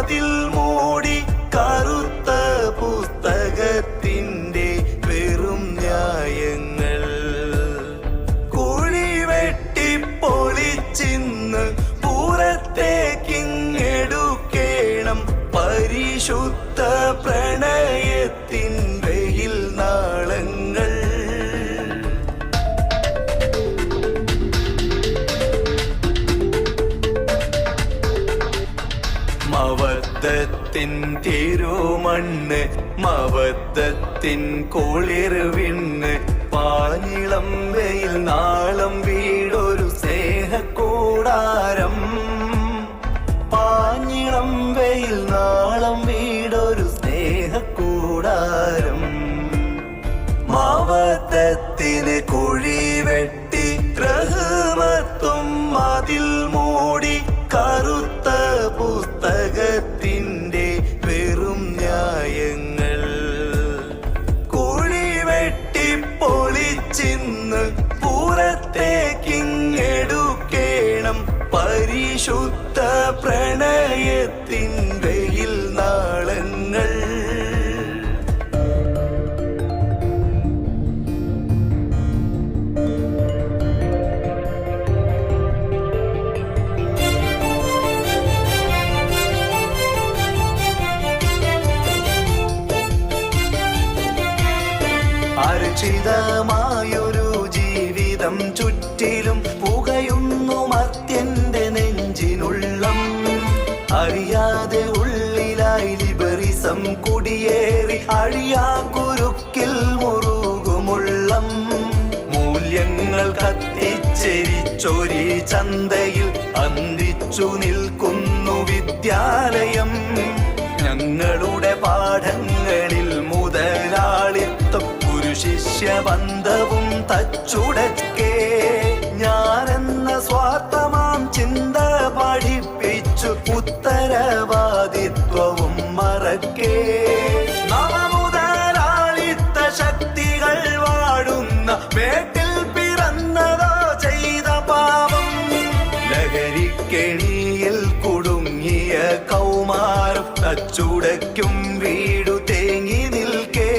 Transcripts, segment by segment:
മതിൽ മൂടി കറുത്ത പുസ്തകത്തിൻ്റെ വെറും ന്യായങ്ങൾ കുഴി വെട്ടി പൊളിച്ചിന്ന് പുറത്തേക്കിങ്ങെടുക്കേണം പരിശുദ്ധ പ്രണയത്തിൻ വെയിൽ നാളങ്ങൾ മവദ്ദത്തിൻ തിരുമണ്ണ് മവദ്ദത്തിൻ കുളിർവിണ്ണ് പാനിളം വെയിൽ നാളം വീടൊരു സ്നേഹക്കൂടാരം പാഞ്ഞിളം വെയിൽ നാളം വീടൊരു സ്നേഹക്കൂടാരം മവദ്ദത്തിന് കുഴി വെട്ടി റഹ്മത്തും മതിൽ മൂടി കറുത്ത പുസ്തകത്തിൻ്റെ വെറും ന്യായങ്ങൾ കുഴി വെട്ടി പൊളിച്ചിന്ന് പുറത്തേക്കിങ്ങെടുക്കേണം പരിശുദ്ധ പ്രണയത്തിൻ വെയിൽ നാളങ്ങൾ അരക്ഷിതമായൊരു ജീവിതം ചുറ്റിലും പുകയുന്നു മർത്യന്റെ നെഞ്ചിനുള്ളം അറിയാതെ ഉള്ളിലായി ലിബറിസം കുടിയേറി അഴിയാ കുരുക്കിൽ മുറുകുമുള്ളം മൂല്യങ്ങൾ കത്തിച്ചെരിച്ചൊരി ചന്തയിൽ അന്തിച്ചു നിൽക്കുന്നു വിദ്യാലയം ഞങ്ങളുടെ പാഠങ്ങളിൽ മുതലാളിത്തം ശിഷ്യബന്ധവും തച്ചുടക്കേ ഞാനെന്ന സ്വാർത്ഥമാം ചിന്ത പഠിപ്പിച്ചു ഉത്തരവാദിത്വവും മറക്കേ നവമുതലാളിത്ത ശക്തികൾ വാഴുന്ന മേട്ടിൽ പിറന്നതോ ചെയ്ത പാപം ലഹരിക്കെണിയിൽ കുടുങ്ങിയ കൗമാരം തച്ചുടയ്ക്കും വീടു തേങ്ങി നിൽക്കേ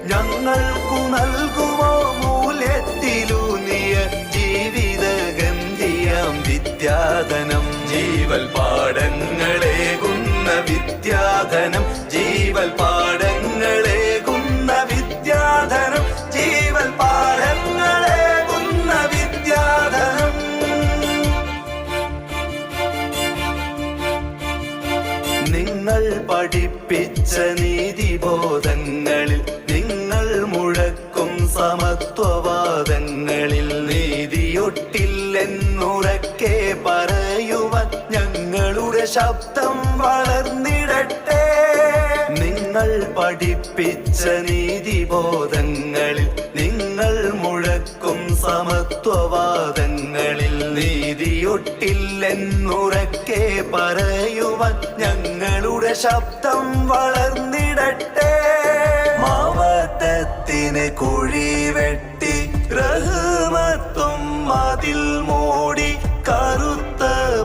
ഞങ്ങൾക്കു നൽകുമോ മൂല്യത്തിലൂന്നിയ ജീവിത ഗന്ധിയാം വിദ്യാധനം ജീവൽ പാഠങ്ങളേകുന്ന വിദ്യാധനം ജീവൽ പാഠങ്ങളേകുന്ന വിദ്യാധനം ജീവൽ പാഠങ്ങളേകുന്ന വിദ്യാധനം നിങ്ങൾ പഠിപ്പിച്ച നീതിബോധങ്ങളിൽ നിങ്ങൾ മുഴക്കും സമത്വവാദങ്ങളിൽ നീതിയൊട്ടില്ലെന്നുറക്കെ പറയുവാൻ ഞങ്ങളുടെ ശബ്ദം വളർന്നിടട്ടെ നിങ്ങൾ പഠിപ്പിച്ച നീതിബോധങ്ങളിൽ നിങ്ങൾ മുഴക്കും സമത്വവാദങ്ങളിൽ നീതിയൊട്ടില്ലെന്നുറക്കെ പറയുവാൻ ഞങ്ങളുടെ ശബ്ദം വളർന്നിടട്ടെ മവദ്ദത്തിന് കുഴി വെട്ടി റഹ്മത്തും മതിൽ മൂടി കറുത്ത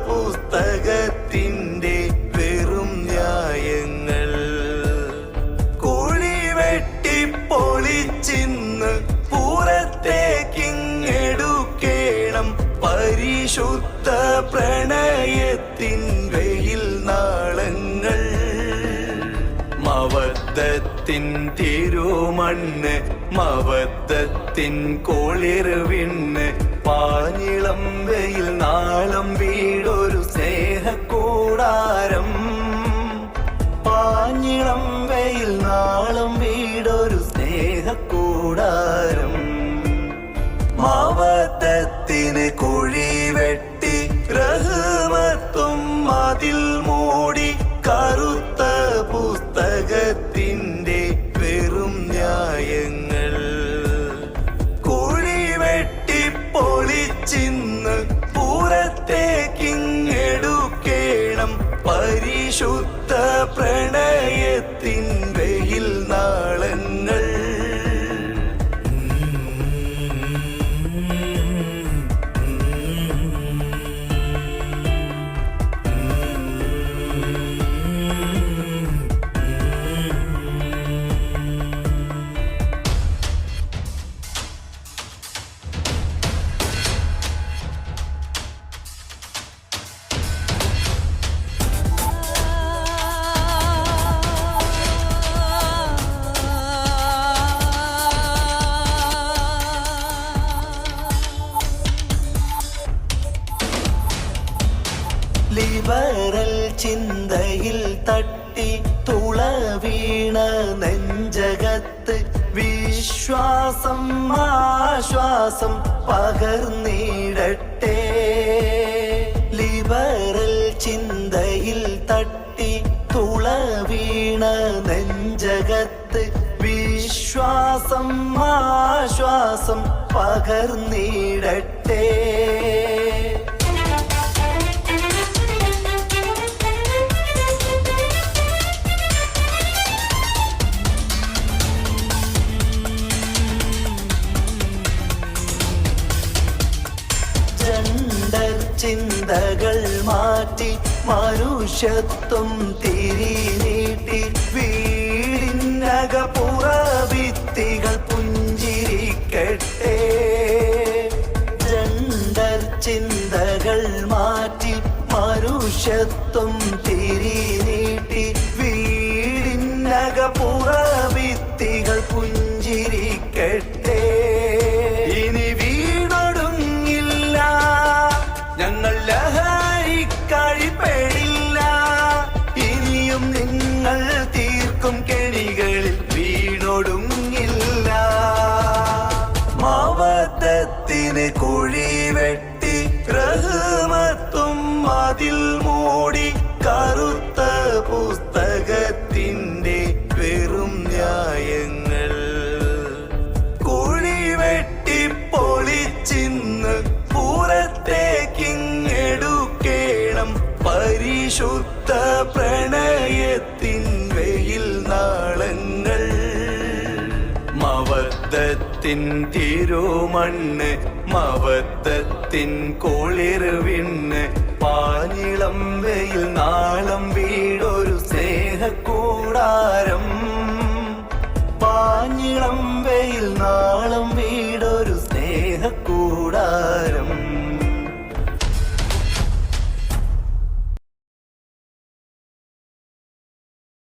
പുസ്തകത്തിൻ്റെ വെറും ന്യായങ്ങൾ കുഴി വെട്ടി പൊളിച്ചിന്ന് പുറത്തേക്കിങ്ങെടുക്കേണം പരിശുദ്ധ പ്രണയത്തിൻ വെയിൽ നാളങ്ങൾ മവദ്ദത്തിൻ തിരുമണ്ണ് മവദ്ദത്തിൻ കുളിർവിണ്ണ് പാനിളം വെയിൽ നാളം വീടൊരു സ്നേഹക്കൂടാരം പാഞ്ഞിളം വെയിൽ നാളം വീടൊരു സ്നേഹക്കൂടാരം മവദ്ദത്തിന് കുഴി വെട്ടി റഹ്മത്തും മതിൽ മൂടി കറുത്ത പുസ്തകത്തിൻ്റെ വെറും ന്യായങ്ങൾ കുഴി വെട്ടി പൊളിച്ചിന്ന് പുറത്തേക്കിങ്ങെടുക്കേണം പരിശുദ്ധ പ്രണയത്തിൻ വെയിൽ നാളങ്ങൾ ലിബറൽ ചിന്തയിൽ തട്ടി തുള വീണ നെഞ്ചകത്ത് വിശ്വാസം ആശ്വാസം പകർന്നിടട്ടെ. ലിബറൽ ചിന്തയിൽ തട്ടി തുള വീണ നെഞ്ചകത്ത് വിശ്വാസം ആശ്വാസം പകർന്നിടട്ടെ. ജെൻഡർ ചിന്തകൾ മാറ്റി മനുഷ്യത്വം തിരിനീട്ടി വീടിനകപ്പുറഭിത്തികൾ പുഞ്ചിരിക്കട്ടെ. ജെൻഡർ ചിന്തകൾ മാറ്റി മനുഷ്യത്വം തിരിനീട്ടി വീടിനകപ്പുറഭിത്തികൾ പുഞ്ചിരിക്കട്ടെ. ഇനി വീണൊടുങ്ങില്ല ഞങ്ങൾ ലഹരിക്കഴിപ്പെടില്ല. ഇനിയും നിങ്ങൾ തീർക്കും കെണികളിൽ വീണൊടുങ്ങില്ല. മവദത്തിന് കുഴി വെട്ടി റഹ്മത്തും അതിൽ മൂടി കറുത്ത പുസ്തകത്തിന്റെ വെറും ന്യായങ്ങൾ കുഴി വെട്ടി പൊളിച്ചിന്ന് പുറത്തേക്കിങ്ങെടുക്കേണം പരിശുദ്ധ പ്രണയത്തിൻ വെയിൽ നാളങ്ങൾ. മവദത്തിൻ തിരുമണ്ണ് മവദത്തിൻ കുളിർവിണ്ണ് പാനിളം വെയിൽ നാളം വീടൊരു സ്നേഹക്കൂടാരം. പാനിളം വെയിൽ നാളം